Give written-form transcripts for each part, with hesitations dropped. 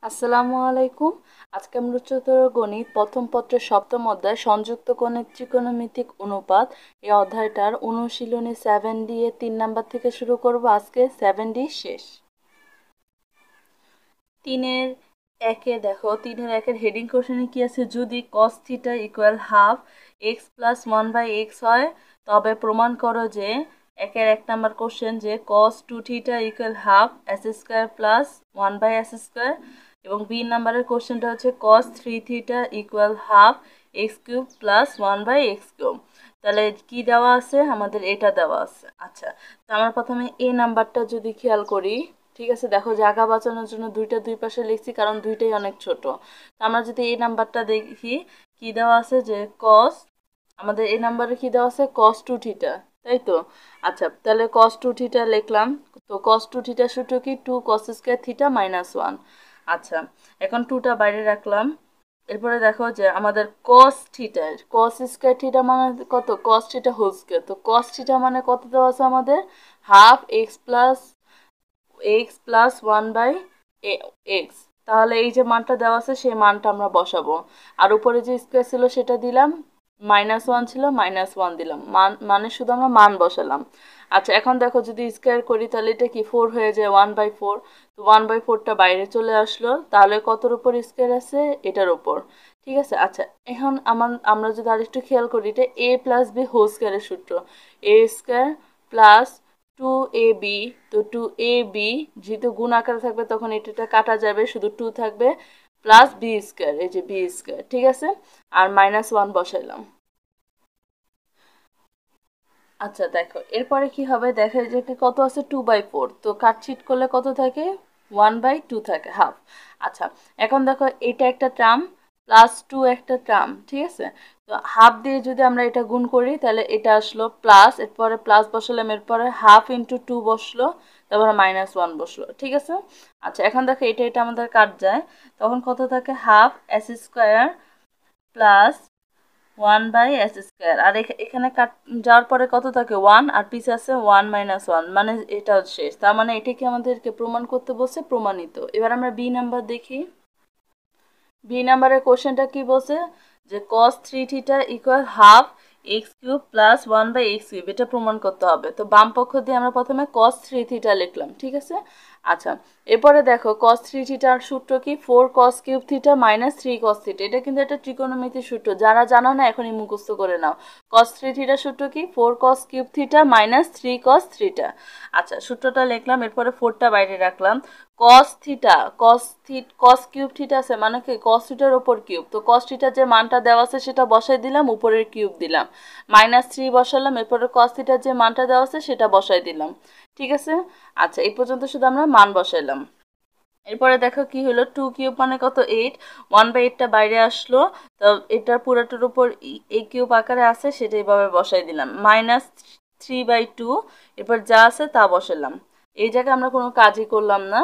আসসালামু আলাইকুম। আজকে আমরা উচ্চতর গণিত প্রথম পত্রের সপ্তম অধ্যায় সংযুক্ত কোণের ত্রিকোণমিতিক অনুপাত এই অধ্যায়টার অনুশীলনী 7D এর 3 নাম্বার থেকে শুরু করব। আজকে 7D শেষ। 3-এর 1-এ দেখো, 3-এর 1-এর হেডিং কোশ্চেনে কি আছে, যদি cos theta equal half x plus 1/x হয় তবে প্রমাণ করো যে 1-এর 1 নাম্বার কোশ্চেন যে cos 2 theta equal half s square plus 1/s square, এবং বি নাম্বারের কোশ্চেনটা হচ্ছে cos 3 theta equal half x cube plus 1/x cube. তাহলে কি দেওয়া আছে আমাদের, এটা দেওয়া আছে। আচ্ছা, তো আমরা প্রথমে এ নাম্বারটা যদি খেয়াল করি, ঠিক আছে, দেখো জায়গা বাঁচানোর জন্য দুইটা দুই পাশে লিখছি কারণ দুইটাই অনেক ছোট। তো আমরা যদি এই নাম্বারটা দেখি, কি দেওয়া আছে যে cos, আমাদের এই নাম্বারে কি দেওয়া আছে cos 2 থিটা, তাই তো। আচ্ছা, তাহলে cos 2 থিটা লিখলাম। তো cos 2 থিটা সূত্র কি 2 cos স্কয়ার থিটা মাইনাস 1। আচ্ছা, এখন 2টা বাইরে রাখলাম। এরপরে দেখো যে আমাদের cos theta, cos square theta মানে কত, cos থিটা হোল স্কয়ার। তো cos থিটা মানে কত দেওয়া আছে আমাদের, হাফ x প্লাস 1/x। তাহলে এই যে মানটা দেওয়া আছে সেই মানটা আমরা বসাবো। আর উপরে যে স্কোয়ার ছিল সেটা দিলাম, -1 ছিল -1 দিলাম, মানে শুধু আমরা মান বসালাম। আচ্ছা, এখন দেখো যদি স্কোয়ার করি তাহলে এটা কি 4 হয়ে যায়, 1/4। তো 1/4টা বাইরে চলে আসলো, তাহলে কতর উপর স্কোয়ার আছে, এটার উপর। ঠিক আছে। আচ্ছা, এখন আমরা যদি আরেকটু খেয়াল করি, এটা a প্লাস বি হোল স্কোয়ারের সূত্র, a স্কোয়ার প্লাস 2ab। তো 2ab যেহেতু গুণ আকারে থাকবে তখন এটা কাটা যাবে, শুধু 2 থাকবে, প্লাস বি স্কোয়ার, এই যে বি স্কোয়ার, ঠিক আছে। আর -1 বসাইলাম। আচ্ছা, দেখো এরপরে কি হবে, দেখা যায় কি কত আছে 2/4, তো কাটছিট করলে কত থাকে 1/2 থাকে, হাফ। আচ্ছা, এখন দেখো এটা একটা টার্ম প্লাস 2 একটা টার্ম, ঠিক আছে। তো হাফ দিয়ে যদি আমরা এটা গুণ করি তাহলে এটা আসলো প্লাস, এরপরে প্লাস বসালাম, এরপরে হাফ ইন্টু 2 বসলো, তারপরে -1 বসলো, ঠিক আছে। আচ্ছা, এখন দেখো এটা এটা আমাদের কাট যায়, তখন কত থাকে, half s square plus 1/s square. আর এখানে কাট যাওয়ার পরে কত থাকে 1, আর পিছে আছে 1 - 1, মানে এটা শেষ। তার মানে এটা কি আমাদেরকে প্রমাণ করতে বলছে, প্রমাণিত। এবার আমরা বি নাম্বার দেখি। বি নাম্বারের কোশ্চেনটা কি বলছে, যে cos 3 theta equal half x cube plus 1/x cube, এটা প্রমাণ করতে হবে। তো বাম পক্ষ দিয়ে আমরা প্রথমে cos 3 থিটা লিখলাম, ঠিক আছে। আচ্ছা, এরপরে দেখো cos 3 থিটার সূত্র কি 4 cos cube theta minus 3 cos theta, এটা কিন্তু একটা ত্রিকোণমিতির সূত্র, যারা জানো না এখনই মুখস্থ করে নাও। cos 3 থিটার সূত্র কি 4 cos cube theta minus 3 cos theta. আচ্ছা, সূত্রটা লিখলাম, এরপরে 4টা বাইরে রাখলাম। cos theta, cos cube theta আছে মানে কি cos থিটার উপর কিউব, তো cos থিটার যে মানটা দেওয়া আছে সেটা বসাই দিলাম, উপরের কিউব দিলাম, -3 বসালাম, এরপরে cos থিটার যে মানটা দেওয়া আছে সেটা বসাই দিলাম, ঠিক আছে। আচ্ছা, এই পর্যন্ত শুধু আমরা মান বসাইলাম। এরপরে দেখো কি হলো, 2 কিউব মানে কত 8, 1/8টা বাইরে আসলো। তো এটা পুরোটার উপর এই কিউব আকারে আছে সেটা এইভাবে বসাই দিলাম, -3/2, এরপর যা আছে তা বসালাম। এই জায়গায় আমরা কোনো কাজই করলাম না।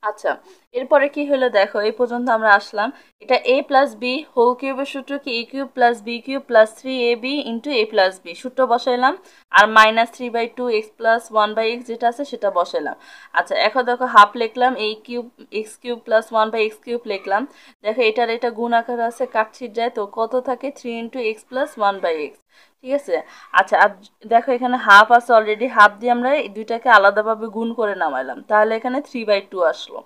আচ্ছা, এরপরে কি হলো দেখো, এই পর্যন্ত আমরা আসলাম। এটা a প্লাস বি হোল কিউবের সূত্র কি a cube plus B cube plus 3ab into a plus B, সূত্র বসাইলাম। আর -3/2 এক্স প্লাস 1/x যেটা আছে সেটা বসাইলাম। আচ্ছা, এখন দেখো হাফ লিখলাম, a cube x cube plus 1/x cube লিখলাম। দেখো এটার এটা গুণ আকার আছে, কাটছিট যায়, তো কত থাকে 3 ইন্টু এক্স প্লাস 1/x, ঠিক আছে। আচ্ছা, আর দেখো এখানে হাফ আছে অলরেডি, হাফ দিয়ে আমরা এই দুইটাকে আলাদাভাবে গুণ করে নামাইলাম, তাহলে এখানে 3/2 আসলো।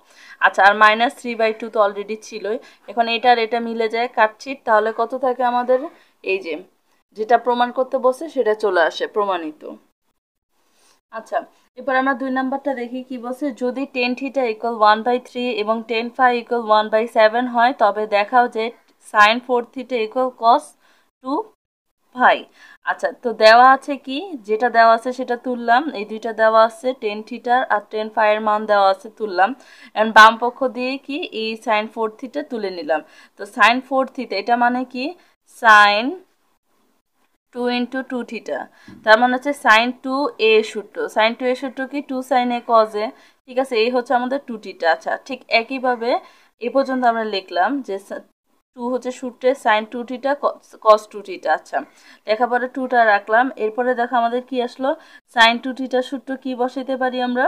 আচ্ছা, আর -3/2 তো অলরেডি ছিলই। এখন এটা আর এটা মিলে যায়, কাটছিট, তাহলে কত থাকে আমাদের, এই যে যেটা প্রমাণ করতে বসে সেটা চলে আসে, প্রমাণিত। আচ্ছা, এবার আমরা 2 নাম্বারটা দেখি কি বলছে, যদি টেন থিটা ইকুয়াল 1/3 এবং টেন ফাই ইকুয়াল 1/7 হয় তবে দেখাও যে সাইন 4 থিটা ইকুয়াল কস 2 ভাই। আচ্ছা, তো দেওয়া আছে কি, যেটা দেওয়া আছে সেটা তুললাম, এই দুইটা দেওয়া আছে টেন থিটার আর টেন ফাইয়ের মান দেওয়া আছে, তুললাম। এখন বাম পক্ষ দিয়ে কি এই সাইন 4 থিটা তুলে নিলাম। তো সাইন 4 থিটা এটা মানে কি সাইন 2 × 2 থিটা, তার মানে হচ্ছে সাইন 2a সূত্র, সাইন 2a সূত্র কি 2 সাইন a কজ এ, ঠিক আছে। এই হচ্ছে আমাদের 2 থিটা। আচ্ছা, ঠিক একইভাবে এ পর্যন্ত আমরা লিখলাম যে 2 হচ্ছে সূত্রে সাইন 2 থিটা কস 2 থিটা। আচ্ছা, লেখার পরে 2টা রাখলাম। এরপরে দেখো আমাদের কি আসলো, সাইন 2 থিটার সূত্র কি বসাইতে পারি আমরা,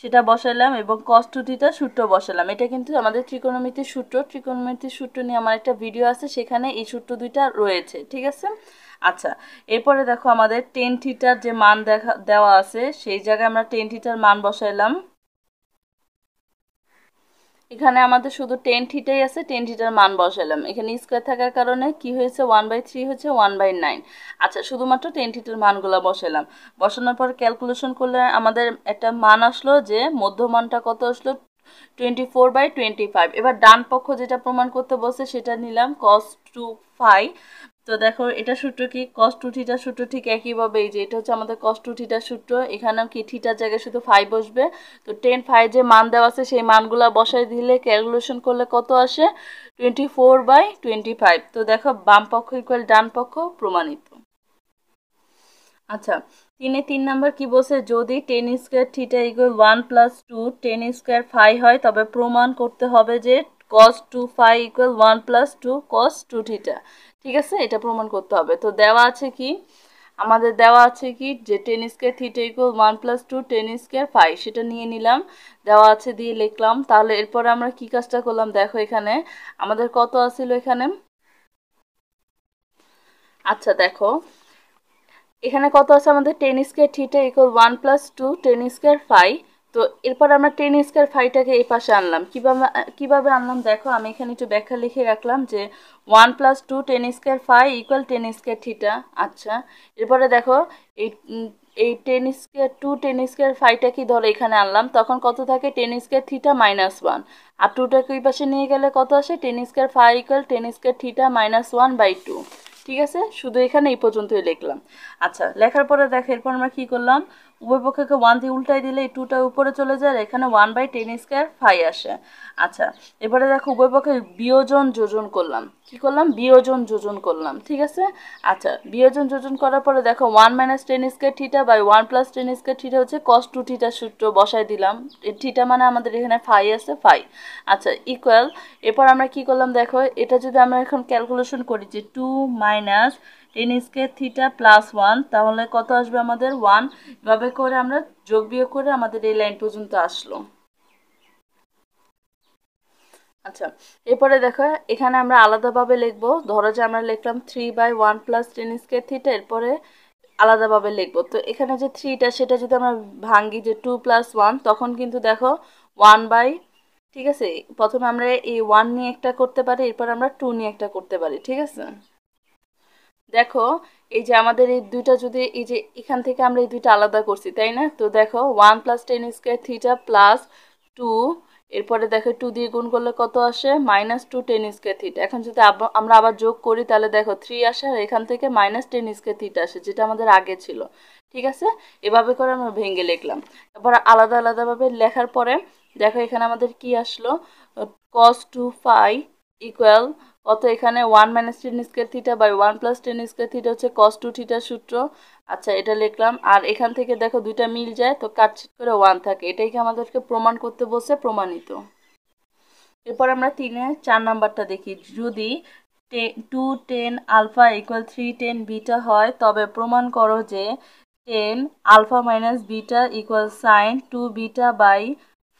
সেটা বসালাম এবং cos 2θ সূত্র বসালাম। এটা কিন্তু আমাদের ত্রিকোণমিতির সূত্র। ত্রিকোণমিতির সূত্র নিয়ে আমার একটা ভিডিও আছে, সেখানে এই সূত্র দুইটা রয়েছে, ঠিক আছে। আচ্ছা, এরপরে দেখো আমাদের টেন থিটার যে মান দেওয়া আছে, সেই জায়গায় আমরা টেন থিটার মান বসাইলাম। এখানে আমাদের শুধু টেন থিটাই আছে, টেন থিটার মান বসালাম। এখানে স্কোয়ার থাকার কারণে কি হয়েছে, 1/3 হচ্ছে 1/9। আচ্ছা, শুধুমাত্র টেন থিটার মানগুলো বসালাম। বসানোর পর ক্যালকুলেশন করলে আমাদের একটা মান আসলো, যে মধ্যমানটা কত আসলো, 24/25। এবার ডান পক্ষ যেটা প্রমাণ করতে বসে সেটা নিলাম cos 2 phi। তো দেখো এটা সূত্র কি, cos 2θ সূত্র ঠিক একইভাবে, এই যে এটা হচ্ছে আমাদের cos 2θ সূত্র। এখানেও কি থিটার জায়গায় শুধু ফাই বসবে। তো 10 phi যে মান দেওয়া আছে সেই মানগুলো বসাই দিলে ক্যালকুলেশন করলে কত আসে, 24/25। তো দেখো বাম পক্ষ ইকুয়াল ডান পক্ষ, প্রমাণিত। আচ্ছা, 3 নাম্বার কি বলছে, যদি tan square theta equal 1+2 tan square phi হয়, তবে প্রমাণ করতে হবে যে cos 2 phi ইকুয়াল 1+2 cos 2θ। ঠিক আছে, এটা প্রমাণ করতে হবে। তো দেওয়া আছে কি, আমাদের দেওয়া আছে কি, যে tan square theta equal 1+2 tan square phi, সেটা নিয়ে নিলাম, দেওয়া আছে দিয়ে লিখলাম। তাহলে এরপরে আমরা কি কাজটা করলাম, দেখো এখানে আমাদের কত আছিল এখানে। আচ্ছা দেখো এখানে কত আছে আমাদের, tan square theta equal 1+2 tan square phi. তো এরপর আমরা টেন স্কোয়ার ফাইটাকে এই পাশে আনলাম। কিভাবে আনলাম দেখো, আমি এখানে একটু ব্যাখ্যা লিখে রাখলাম, যে 1+2 tan square phi equal tan square theta. আচ্ছা, এরপরে দেখো এই এই টেন স্কোয়ার ফাইটা কি ধরো এখানে আনলাম, তখন কত থাকে, টেন স্কোয়ার থিটা -1, আর টুটাকে ওই পাশে নিয়ে গেলে কত আসে, tan square phi equal tan square theta -1/2। ঠিক আছে, শুধু এখানে এই পর্যন্তই লিখলাম। আচ্ছা, লেখার পরে দেখো এরপর আমরা কি করলাম, উভয় পক্ষকে 1 দিয়ে উল্টাই দিলে এই 2টা উপরে চলে যায়, এখানে 1/10 স্কোয়ার ফাই আসে। আচ্ছা, এবারে দেখো উভয় পক্ষে বিয়োজন যোজন করলাম। কি করলাম, বিয়োজন যোজন করলাম। ঠিক আছে। আচ্ছা, বিয়োজন যোজন করার পরে দেখো 1 - 10 square theta by 1 + 10 square theta হচ্ছে cos 2θ সূত্র বসাই দিলাম। থিটা মানে আমাদের এখানে ফাই আছে, ফাই। আচ্ছা, ইকুয়াল, এরপর আমরা কি করলাম দেখো, এটা যদি আমরা এখন ক্যালকুলেশন করি, যে 2 - 10 স্কোয়ার থিটা +1, তাহলে কত আসবে আমাদের 1। এভাবে করে আমরা যোগ বিয়োগ করে আমাদের এই লাইন পর্যন্ত আসলো। আচ্ছা, এরপরে দেখো এখানে আমরা আলাদাভাবে লিখবো। ধরো যে আমরা লিখলাম 3/1 + 10 স্কোয়ার থিটা, এরপরে আলাদাভাবে লিখবো। তো এখানে যে 3টা, সেটা যদি আমরা ভাঙ্গি যে 2 + 1, তখন কিন্তু দেখো 1/, ঠিক আছে, প্রথমে আমরা এই 1 নিয়ে একটা করতে পারি, এরপর আমরা 2 নিয়ে একটা করতে পারি। ঠিক আছে, দেখো এই যে আমাদের এই দুইটা, যদি এই যে এখান থেকে আমরা এই দুইটা আলাদা করছি, তাই না। তো দেখো 1 + 10 স্কোয়ার থিটা +2, এরপরে দেখো 2 দিয়ে গুণ করলে কত আসে, -2 10 স্কোয়ার থিটা। এখন যদি আমরা আবার যোগ করি, তাহলে দেখো 3 আসে, আর এখান থেকে -10 স্কোয়ার থিটা আসে, যেটা আমাদের আগে ছিল। ঠিক আছে, এভাবে করে আমরা ভেঙে লিখলাম। তারপর আলাদা আলাদাভাবে লেখার পরে দেখো এখানে আমাদের কি আসলো, cos 2 phi ইকুয়াল কত, এখানে 1 - 10 square theta by 1 + 10 square theta হচ্ছে cos 2θ সূত্র। আচ্ছা, এটা লিখলাম। আর এখান থেকে দেখো দুইটা মিল যায়, তো কাটছিট করে 1 থাকে। এটাই কি আমাদেরকে প্রমাণ করতে বলছে, প্রমাণিত। এরপর আমরা 4 নাম্বারটা দেখি, যদি 2 10 আলফা ইকুয়াল 3 10 বিটা হয়, তবে প্রমাণ করো যে 10 alpha minus beta equal sine 2 beta by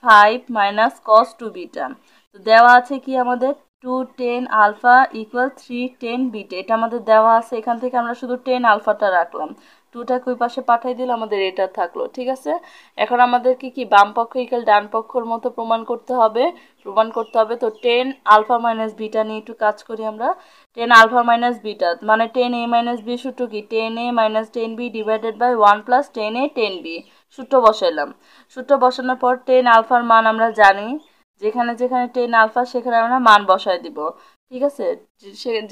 5 minus cos 2 beta. তো দেওয়া আছে কি আমাদের, 2 10 আলফা ইকুয়াল 3 10 বিটা, এটা আমাদের দেওয়া আছে। এখান থেকে আমরা শুধু 10 আলফাটা রাখলাম, 2টাকে ওই পাশে পাঠিয়ে দিলে আমাদের এটা থাকলো। ঠিক আছে, এখন আমাদের কি বাম পক্ষ ইকুয়াল ডান পক্ষর মতো প্রমাণ করতে হবে। তো 10 আলফা মাইনাস বিটা নিয়ে একটু কাজ করি আমরা। 10 আলফা মাইনাস বিটা মানে 10a - b সূত্র কি, 10a - 10b divided by 1 + 10a 10b। সূত্র বসাইলাম। সূত্র বসানোর পর 10 আলফার মান আমরা জানি, যেখানে যেখানে 10 আলফা সেখানে আমরা মান বসায় দিব। ঠিক আছে,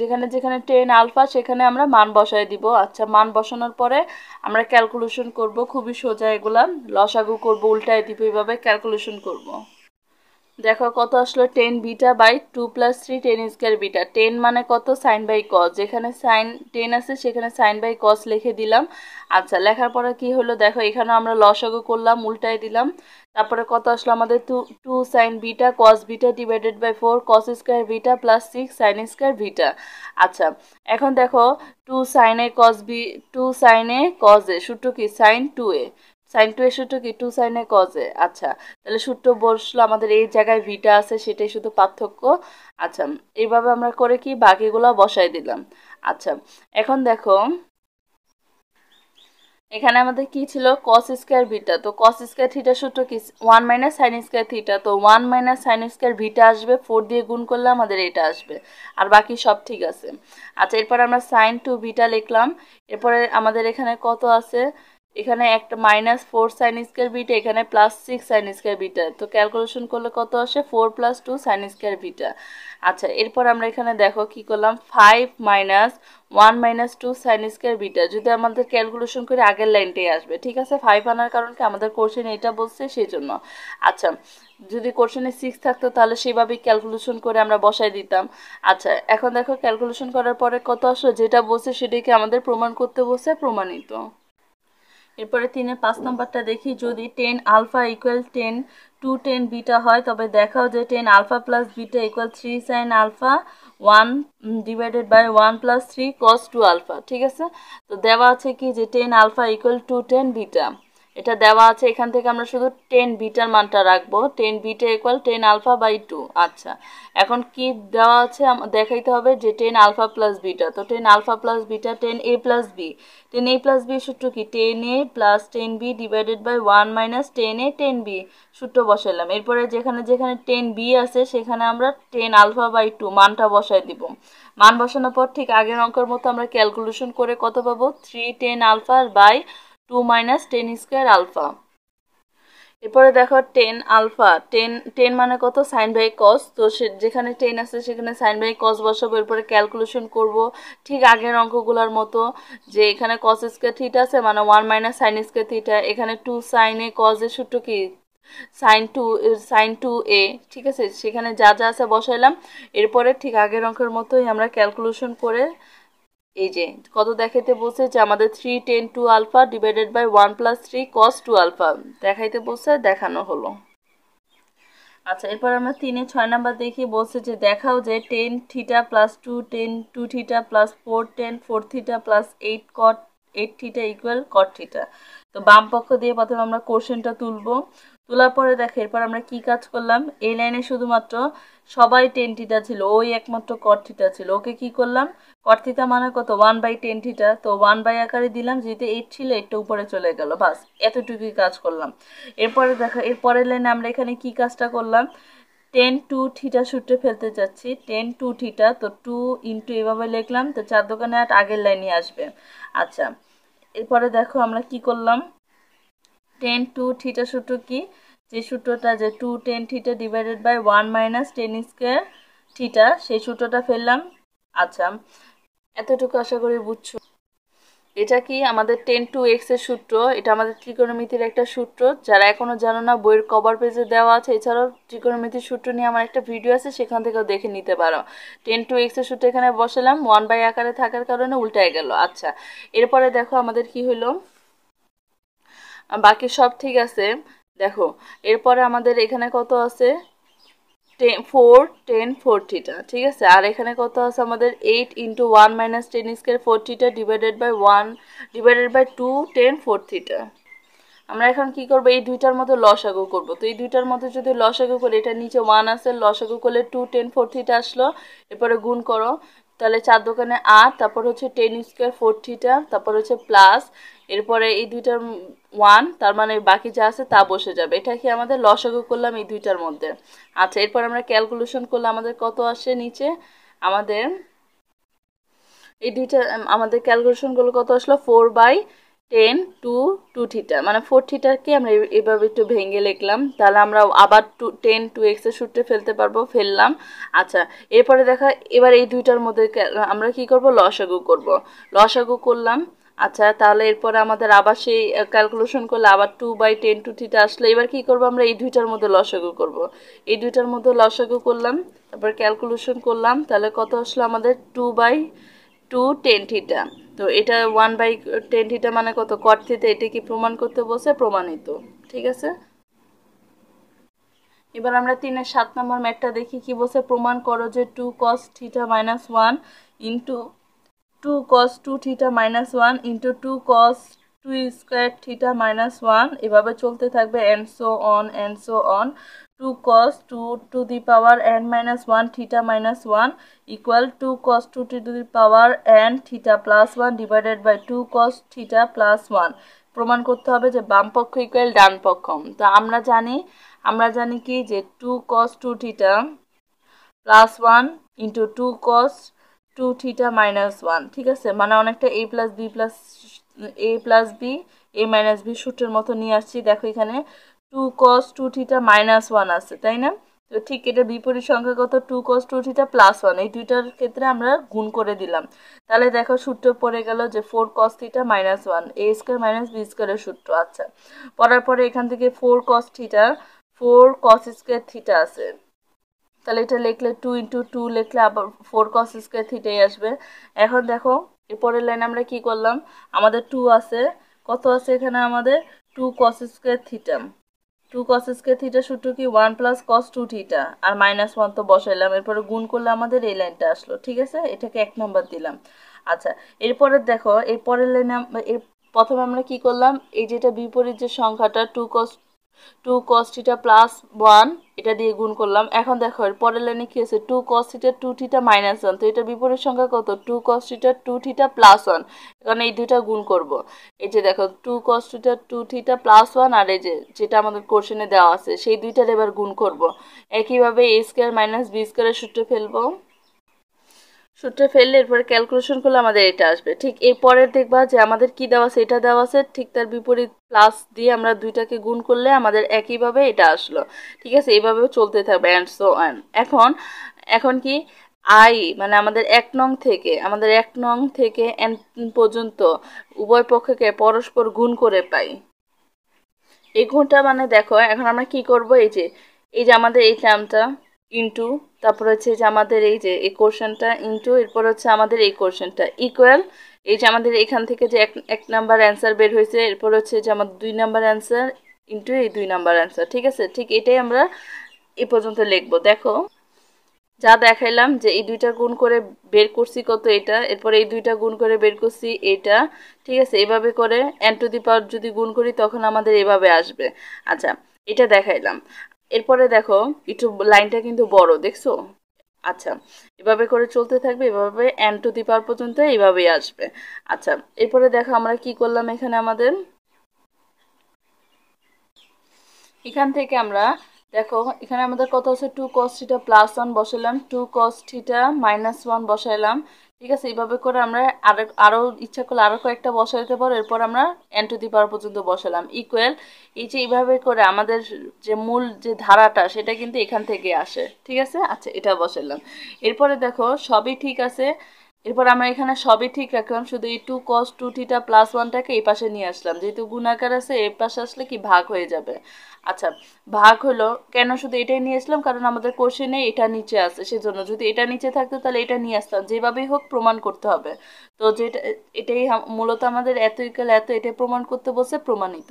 যেখানে যেখানে 10 আলফা সেখানে আমরা মান বসায় দিব। আচ্ছা, মান বসানোর পরে আমরা ক্যালকুলেশন করব, খুবই সোজা এগুলা, লসাগু করব, উল্টায় দিব, এইভাবে ক্যালকুলেশন করব। দেখো কত আসলো, 10 বিটা বাই 2 + 3 10 স্কোয়ার বিটা। 10 মানে কত, সাইন বাই কস, যেখানে সাইন 10 আছে সেখানে সাইন বাই কস লিখে দিলাম। আচ্ছা, লেখার পরে কি হলো দেখো, এখানে আমরা লসাগু করলাম, উল্টাই দিলাম। তারপরে কত আসলো আমাদের, 2 sine beta cos beta divided by 4 cos square beta plus 6 sine square beta. আচ্ছা, এখন দেখো 2 সাইনে কস এ সূত্র কি, সাইন 2a। সাইন টু এর সূত্র কি 2 সাইন এ কজ এ। আচ্ছা, তাহলে সূত্র বসলো আমাদের এই জায়গায় ভিটা আছে, সেটাই শুধু পার্থক্য। আচ্ছা, এইভাবে আমরা করে কি বাকিগুলো বসাই দিলাম। আচ্ছা, এখন দেখো এখানে আমাদের কি ছিল কস স্কয়ার ভিটা, তো কস স্কয়ার থিটার সূত্র কি 1 মাইনাস সাইন স্কয়ার থিটা, তো 1 মাইনাস সাইন স্কয়ার ভিটা আসবে, 4 দিয়ে গুণ করলে আমাদের এটা আসবে, আর বাকি সব ঠিক আছে। আচ্ছা, এরপর আমরা সাইন টু ভিটা লিখলাম। এরপরে আমাদের এখানে কত আছে, এখানে একটা মাইনাস 4 সাইন স্কয়ার ভিটা, এখানে প্লাস 6 সাইন স্কয়ার ভিটা, তো ক্যালকুলেশন করলে কত আসে 4 প্লাস 2 সাইন স্কয়ার ভিটা। আচ্ছা, এরপর আমরা এখানে দেখো কি করলাম 5 মাইনাস 1 মাইনাস 2 সাইন স্কয়ার ভিটা, যদি আমাদের ক্যালকুলেশন করে আগের লাইনটাই আসবে। ঠিক আছে, 5 আনার কারণ কি আমাদের কোশ্চেনে এটা বলছে সেই জন্য। আচ্ছা, যদি কোশ্চেনে 6 থাকতো তাহলে সেভাবেই ক্যালকুলেশন করে আমরা বসাই দিতাম। আচ্ছা, এখন দেখো ক্যালকুলেশন করার পরে কত আসলো, যেটা বলছে সেটাকে আমাদের প্রমাণ করতে বলছে, প্রমাণিত। এরপরে 3 5 নাম্বারটা দেখি, যদি 10 আলফা ইকুয়াল 10 2 10 বিটা হয় তবে দেখাও যে 10 alpha plus beta equal 3 sine alpha 1 divided by 1 plus 3 cos 2 alpha. ঠিক আছে, তো দেওয়া আছে কি যে 10 আলফা ইকুয়াল টু 10 বিটা, এটা দেওয়া আছে। এখান থেকে আমরা শুধু 10 বিটার মানটা রাখবো, 10 বিটা ইকুয়াল 10 আলফা বাই 2। আচ্ছা, এখন কি দেওয়া আছে দেখাইতে হবে যে 10 আলফা প্লাস বিটা, তো 10 alpha plus beta 10 A plus B, 10 a plus B সূত্র কি 10 a plus 10 b divided by 1 minus 10 a 10 b, সূত্র বসাইলাম। এরপরে যেখানে যেখানে 10 b আছে সেখানে আমরা 10 আলফা বাই 2 মানটা বসাই দিব। মান বসানোর পর ঠিক আগের অঙ্কের মতো আমরা ক্যালকুলেশন করে কত পাবো 3 10 alpha by 2 minus 10 square alpha. এরপরে দেখো 10 আলফা 10 10 মানে কত সাইন বাই কস, তো যেখানে 10 আছে সেখানে সাইন বাই কস বসাবো। এরপরে ক্যালকুলেশন করব ঠিক আগের অঙ্কগুলোর মতো, যে এখানে কস স্কয়ার থিটা আছে মানে 1 মাইনাস সাইন স্কয়ার থিটা, এখানে 2 সাইন এ কস এর সূত্র কি সাইন টু এ। ঠিক আছে, সেখানে যা যা আছে বসাইলাম। এরপরে ঠিক আগের অঙ্কের মতোই আমরা ক্যালকুলেশন করে এই যে কত দেখাইতে বলছে যে আমাদের 3 10 2 alpha divided by 1 plus 3 cos 2 alpha দেখাইতে বলছে, দেখানো হলো। আচ্ছা, এরপর আমরা 3 6 নাম্বার দেখি, বলছে যে দেখাও যে 10 theta plus 2 10 2 theta plus 4 10 4 theta plus 8 কট 8 থিটা ইকুয়াল কট থিটা। তো বাম পক্ষ দিয়ে প্রথমে আমরা কোশ্চেনটা তুলবো, তোলার পরে দেখো এরপর আমরা কি কাজ করলাম, এই লাইনে শুধুমাত্র সবাই 10 থিটা ছিল, ওই একমাত্র কট থিটা ছিল, ওকে কি করলাম কট থিটা মানে কত 1 বাই 10 থিটা, তো 1 বাই আকারে দিলাম, যেহেতু 8 ছিল 8টা উপরে চলে গেল, বাস এতটুকুই কাজ করলাম। এরপরে দেখো এরপরের লাইনে আমরা এখানে কি কাজটা করলাম 10 2 থিটা সূত্রে ফেলতে চাচ্ছি, 10 2 থিটা, তো 2 ইন্টু এভাবে লিখলাম, তো 4 দোকানে 8 আগের লাইনে আসবে। আচ্ছা, এরপরে দেখো আমরা কি করলাম 10 2 থিটা সূত্র কি, যে সূত্রটা যে 2 10 theta divided by 1 minus 10 square theta, সেই সূত্রটা ফেললাম। আচ্ছা, এতটুকু আশা করি বুঝছো। এটা কি আমাদের 10 টু এক্স এর সূত্র, এটা আমাদের ত্রিকোণমিতির একটা সূত্র, যারা এখনো জানো না বইয়ের কভার পেজে দেওয়া আছে, এছাড়াও ত্রিকোণমিতির সূত্র নিয়ে আমার একটা ভিডিও আছে, সেখান থেকেও দেখে নিতে পারো। 10 টু এক্স এর সূত্র এখানে বসালাম, 1 বাই আকারে থাকার কারণে উল্টায় গেল। আচ্ছা, এরপরে দেখো আমাদের কি হলো, বাকি সব ঠিক আছে। দেখো এরপরে আমাদের এখানে কত আছে 4 10 4 থিটা, ঠিক আছে, আর এখানে কত আছে আমাদের 8 into 1 minus 10 square 4 theta divided by 1 divided by 2 10 4 theta. আমরা এখন কি করব, এই দুইটার মধ্যে লসাগু করব, তো এই দুইটার মধ্যে যদি লসাগু করি, এটা নিচে 1 আছে, লসাগু করলে 2 10 4 থিটা আসলো, এরপরে গুণ করো, তাহলে 4 দোকানে 8, তারপর হচ্ছে 10 স্কয়ার 4 থিটা, তারপর হচ্ছে প্লাস, এরপরে এই দুইটার 1, তার মানে বাকি যা আছে তা বসে যাবে। এটা কি আমাদের লসাগু করলাম এই দুইটার মধ্যে। আচ্ছা, এরপর আমরা ক্যালকুলেশন করলে আমাদের কত আসে নিচে, আমাদের এই দুইটা আমাদের ক্যালকুলেশনগুলো কত আসলো 4 বাই 10 টু 2 থিটা, মানে 4 থিটাকে আমরা এভাবে একটু ভেঙে লিখলাম, তাহলে আমরা আবার 10 টু এক্স এর সূত্রে ফেলতে পারবো, ফেললাম। আচ্ছা, এরপরে দেখা এবার এই দুইটার মধ্যে আমরা কি করব লসাগু করব, লসাগু করলাম। আচ্ছা, তাহলে এরপরে আমাদের আবার সেই ক্যালকুলেশন করলে আবার 2 বাই 10 টু থিটা আসলে, এবার কি করব আমরা এই দুইটার মধ্যে লসাগু করব, এই দুইটার মধ্যে লসাগু করলাম, তারপর ক্যালকুলেশন করলাম, তাহলে কত আসলো আমাদের 2 বাই 2 10 থিটা, তো এটা 1 বাই 10 থিটা মানে কত কট থিটা, এটা কি প্রমাণ করতে বলছে, প্রমাণিত। ঠিক আছে, এবার আমরা 3 7 নম্বর ম্যাথটা দেখি কি বলছে, প্রমাণ করো যে 2 cos theta minus 1 into 2 cos 2 theta minus 1 into 2 cos two square theta minus one, এভাবে চলতে থাকবে and so on and so on. Two cos two to the power n minus one theta minus one equal two cos two to the power n theta plus one divided by two cos theta plus one. প্রমাণ করতে হবে যে বাম পক্ষ equal ডান পক্ষ। তো আমরা জানি কি যে two cos two theta plus one into two cos two theta minus one, ঠিক আছে, মানে অনেকটা A plus B A minus B সূত্রের মতো নিয়ে আসছি। দেখো এখানে two cos two theta minus one আছে, তাই না? তো ঠিক এটা বিপরীত সংখ্যা কত, two cos two theta plus one, এই দুইটার ক্ষেত্রে আমরা গুণ করে দিলাম। তাহলে দেখো সূত্র পড়ে গেল যে four cos theta minus one, a square minus b স্কোয়ারের সূত্র। আচ্ছা, পড়ার পরে এখান থেকে ফোর কস স্কোয়ার থিটা আছে, তাহলে এটা লিখলে টু ইন্টু টু লিখলে আবার ফোর কস স্কোয়ার থিটাই আসবে। এখন দেখো এরপরের লাইনে আমরা কি করলাম, আমাদের টু আছে, কত আছে এখানে আমাদের two cos square theta, two cos square theta সূত্র কি one plus cos two theta, আর মাইনাস ওয়ান তো বসাইলাম, এরপরে গুণ করলে আমাদের এই লাইনটা আসলো, ঠিক আছে, এটাকে 1 নম্বর দিলাম। আচ্ছা, এরপরে দেখো এরপরের লাইনে প্রথমে আমরা কি করলাম, এই যেটা বিপরীত যে সংখ্যাটা two cos theta plus one, এটা দিয়ে গুণ করলাম। এখন দেখো এর পরের লাইনে কি আছে, two cos theta two theta minus one, তো এটা বিপরীত সংখ্যা কত, two cos theta two theta plus one, কারণ এই দুইটা গুণ করব। এই যে দেখো two cos theta two theta plus one, আর এই যে যেটা আমাদের কোশ্চেনে দেওয়া আছে সেই দুইটার এবার গুণ করব। একইভাবে এ স্কোয়ার মাইনাস বি স্কোয়ারের সূত্র ফেলবো, সূত্রে ফেললে এরপরে ক্যালকুলেশন করলে আমাদের এটা আসবে। ঠিক এরপরে দেখবা যে আমাদের কি দেওয়া আছে, এটা দেওয়া আছে, ঠিক তার বিপরীত প্লাস দিয়ে আমরা দুইটাকে গুণ করলে আমাদের একইভাবে এটা আসলো, ঠিক আছে, এইভাবেও চলতে থাকবে অ্যান্ড সো অন। এখন কি আই মানে আমাদের এক নং থেকে এন পর্যন্ত উভয় পক্ষকে পরস্পর গুণ করে পাই। এই গুণটা মানে দেখো এখন আমরা কি করব, এই যে আমাদের এই টার্মটা ইন্টু, তারপর হচ্ছে যে আমাদের এই যে এই কোশ্চেনটা ইন্টু, এরপর হচ্ছে আমাদের এই কোশ্চেনটা ইকুয়াল, এই যে আমাদের এখান থেকে যে এক নাম্বার অ্যান্সার বের হয়েছে, এরপর হচ্ছে যে আমাদের 2 নাম্বার অ্যান্সার ইন্টু এই 2 নাম্বার অ্যান্সার, ঠিক আছে। ঠিক এটাই আমরা এ পর্যন্ত লিখবো। দেখো যা দেখাইলাম যে এই দুইটা গুণ করে বের করছি কত এটা, এরপরে এই দুইটা গুণ করে বের করছি এটা, ঠিক আছে, এভাবে করে এন টু দি পাওয়ার যদি গুণ করি তখন আমাদের এভাবে আসবে। আচ্ছা, এটা দেখাইলাম। এরপরে দেখো একটু লাইনটা কিন্তু বড়, দেখছো? আচ্ছা, এভাবে করে চলতে থাকবে, এভাবে এন টু দি পাওয়ার পর্যন্ত এইভাবেই আসবে। আচ্ছা, এরপরে দেখো আমরা কি করলাম, এখান থেকে আমরা দেখো এখানে আমাদের কত আছে, two cos theta plus one বসাইলাম, two cos theta minus one বসাইলাম, ঠিক আছে, এইভাবে করে আমরা আরও ইচ্ছা করলে আরও কয়েকটা বসাই দিতে পারো। এরপর আমরা এন টু দি পাওয়ার পর্যন্ত বসালাম ইকুয়াল, এই যে এইভাবে করে আমাদের যে মূল যে ধারাটা সেটা কিন্তু এখান থেকে আসে, ঠিক আছে। আচ্ছা, এটা বসাইলাম। এরপরে দেখো সবই ঠিক আছে, এরপর আমরা এখানে সবই ঠিক রাখলাম, শুধু এই two cos two theta plus ওয়ানটাকে এই পাশে নিয়ে আসলাম, যেহেতু গুণাকার আছে এই পাশে আসলে কি ভাগ হয়ে যাবে। আচ্ছা, ভাগ হলো কেন, শুধু এটাই নিয়ে আসলাম কারণ আমাদের কোশ্চেনে এটা নিচে আছে, সেজন্য। যদি এটা নিচে থাকতো তাহলে এটা নিয়ে আসতাম, যেভাবেই হোক প্রমাণ করতে হবে। তো যেটা এটাই মূলত আমাদের এত ইকুয়াল এত, এটাই প্রমাণ করতে বলছে, প্রমাণিত।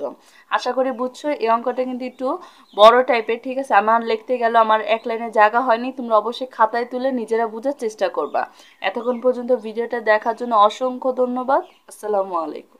আশা করি বুঝছো। এই অঙ্কটা কিন্তু একটু বড় টাইপের, ঠিক আছে, আমার লিখতে গেল আমার এক লাইনে জায়গা হয়নি, তোমরা অবশ্যই খাতায় তুলে নিজেরা বোঝার চেষ্টা করবা। এতক্ষণ পর্যন্ত ভিডিওটা দেখার জন্য অসংখ্য ধন্যবাদ। আসসালামু আলাইকুম।